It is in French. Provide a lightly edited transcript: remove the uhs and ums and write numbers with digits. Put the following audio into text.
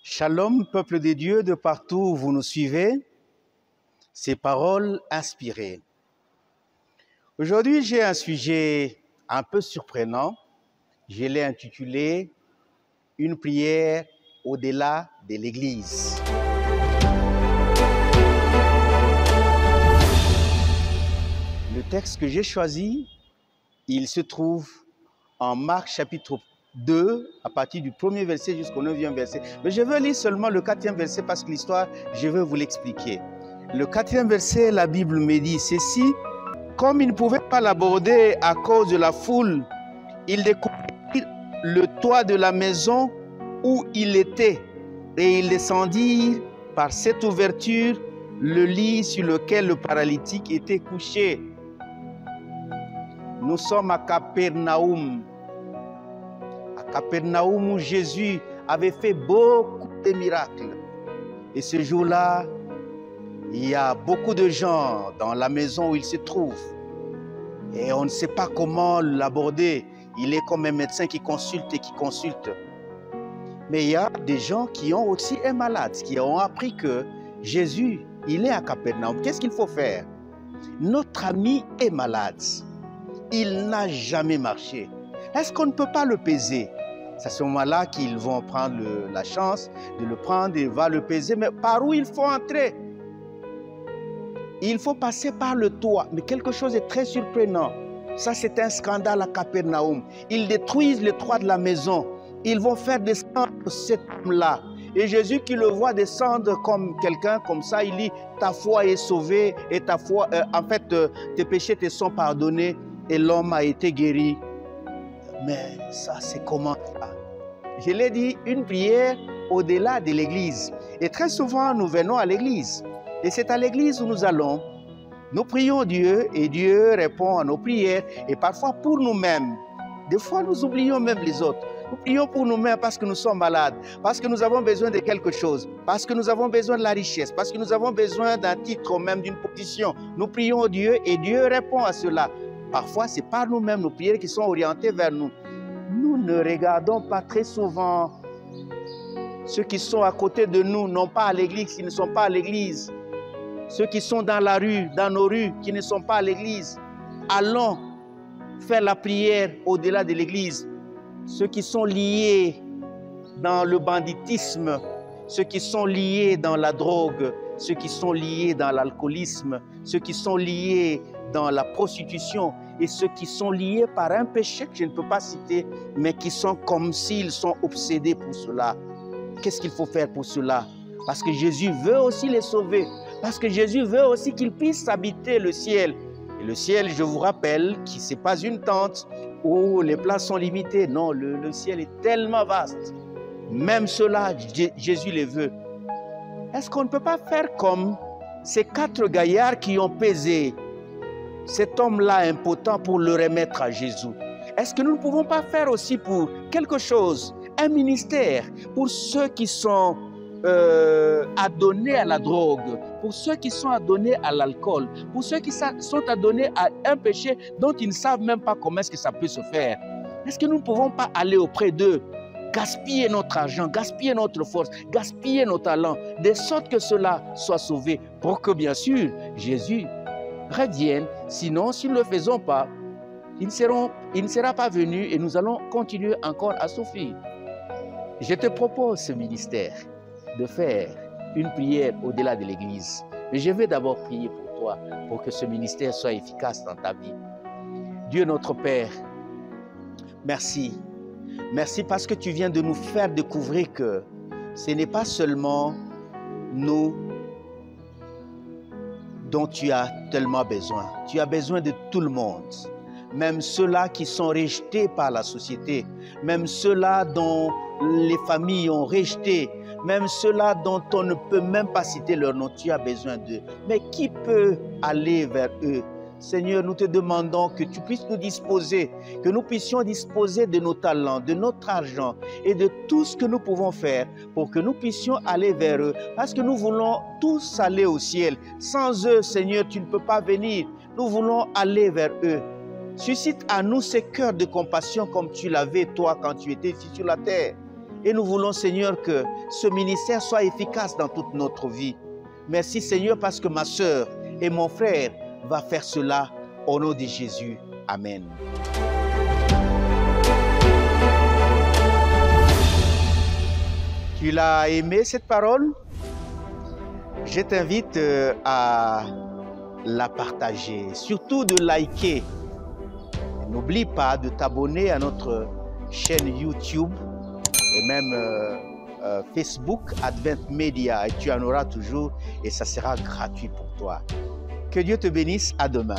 Shalom, peuple de Dieu, de partout où vous nous suivez, ces paroles inspirées. Aujourd'hui, j'ai un sujet un peu surprenant. Je l'ai intitulé « Une prière au-delà de l'Église ». Le texte que j'ai choisi, il se trouve en Marc chapitre 2, à partir du 1er verset jusqu'au 9e verset. Mais je veux lire seulement le 4e verset parce que l'histoire, je vais vous l'expliquer. Le 4e verset, la Bible me dit ceci: comme il ne pouvait pas l'aborder à cause de la foule, il découvrit le toit de la maison où il était et il descendit par cette ouverture le lit sur lequel le paralytique était couché. Nous sommes à Capernaum. À Capernaum où Jésus avait fait beaucoup de miracles. Et ce jour-là, il y a beaucoup de gens dans la maison où il se trouve. Et on ne sait pas comment l'aborder. Il est comme un médecin qui consulte et qui consulte. Mais il y a des gens qui ont aussi un malade, qui ont appris que Jésus, il est à Capernaum. Qu'est-ce qu'il faut faire? Notre ami est malade. Il n'a jamais marché. Est-ce qu'on ne peut pas le peser? C'est à ce moment-là qu'ils vont prendre la chance de le prendre et va le peser. Mais par où il faut entrer? Il faut passer par le toit. Mais quelque chose est très surprenant. Ça, c'est un scandale à Capernaum. Ils détruisent le toit de la maison. Ils vont faire descendre cet homme-là. Et Jésus qui le voit descendre comme quelqu'un, comme ça, il dit, ta foi est sauvée et ta foi, tes péchés te sont pardonnés et l'homme a été guéri. Mais ça, c'est comment ça? Je l'ai dit, une prière au-delà de l'église. Et très souvent, nous venons à l'église. Et c'est à l'église où nous allons. Nous prions Dieu et Dieu répond à nos prières. Et parfois pour nous-mêmes. Des fois, nous oublions même les autres. Nous prions pour nous-mêmes parce que nous sommes malades, parce que nous avons besoin de quelque chose, parce que nous avons besoin de la richesse, parce que nous avons besoin d'un titre ou même d'une position. Nous prions Dieu et Dieu répond à cela. Parfois, c'est par nous-mêmes nos prières qui sont orientées vers nous. Nous ne regardons pas très souvent ceux qui sont à côté de nous, non pas à l'église, qui ne sont pas à l'église. Ceux qui sont dans la rue, dans nos rues, qui ne sont pas à l'église. Allons faire la prière au-delà de l'église. Ceux qui sont liés dans le banditisme, ceux qui sont liés dans la drogue, ceux qui sont liés dans l'alcoolisme, ceux qui sont liés dans la prostitution et ceux qui sont liés par un péché que je ne peux pas citer, mais qui sont comme s'ils sont obsédés pour cela. Qu'est-ce qu'il faut faire pour cela? Parce que Jésus veut aussi les sauver, parce que Jésus veut aussi qu'ils puissent habiter le ciel. Et le ciel, je vous rappelle, ce n'est pas une tente où les places sont limitées. Non, le ciel est tellement vaste. Même cela, Jésus les veut. Est-ce qu'on ne peut pas faire comme ces 4 gaillards qui ont pesé cet homme-là impotent pour le remettre à Jésus? Est-ce que nous ne pouvons pas faire aussi pour quelque chose, un ministère, pour ceux qui sont adonnés à la drogue, pour ceux qui sont adonnés à l'alcool, pour ceux qui sont adonnés à un péché dont ils ne savent même pas comment est-ce que ça peut se faire? Est-ce que nous ne pouvons pas aller auprès d'eux, gaspiller notre argent, gaspiller notre force, gaspiller nos talents, de sorte que cela soit sauvé, pour que bien sûr Jésus revienne? Sinon, si nous ne le faisons pas, il ne sera pas venu et nous allons continuer encore à souffrir. Je te propose ce ministère de faire une prière au-delà de l'église. Mais je vais d'abord prier pour toi, pour que ce ministère soit efficace dans ta vie. Dieu notre Père, merci. Merci parce que tu viens de nous faire découvrir que ce n'est pas seulement nous dont tu as tellement besoin. Tu as besoin de tout le monde. Même ceux-là qui sont rejetés par la société, même ceux-là dont les familles ont rejeté, même ceux-là dont on ne peut même pas citer leur nom, tu as besoin d'eux. Mais qui peut aller vers eux? Seigneur, nous te demandons que tu puisses nous disposer, que nous puissions disposer de nos talents, de notre argent et de tout ce que nous pouvons faire pour que nous puissions aller vers eux. Parce que nous voulons tous aller au ciel. Sans eux, Seigneur, tu ne peux pas venir. Nous voulons aller vers eux. Suscite à nous ces cœurs de compassion comme tu l'avais toi quand tu étais ici sur la terre. Et nous voulons, Seigneur, que ce ministère soit efficace dans toute notre vie. Merci, Seigneur, parce que ma sœur et mon frère vont faire cela au nom de Jésus. Amen. Tu l'as aimé cette parole? Je t'invite à la partager, surtout de liker. N'oublie pas de t'abonner à notre chaîne YouTube et même Facebook Advent Media, et tu en auras toujours et ça sera gratuit pour toi. Que Dieu te bénisse, à demain.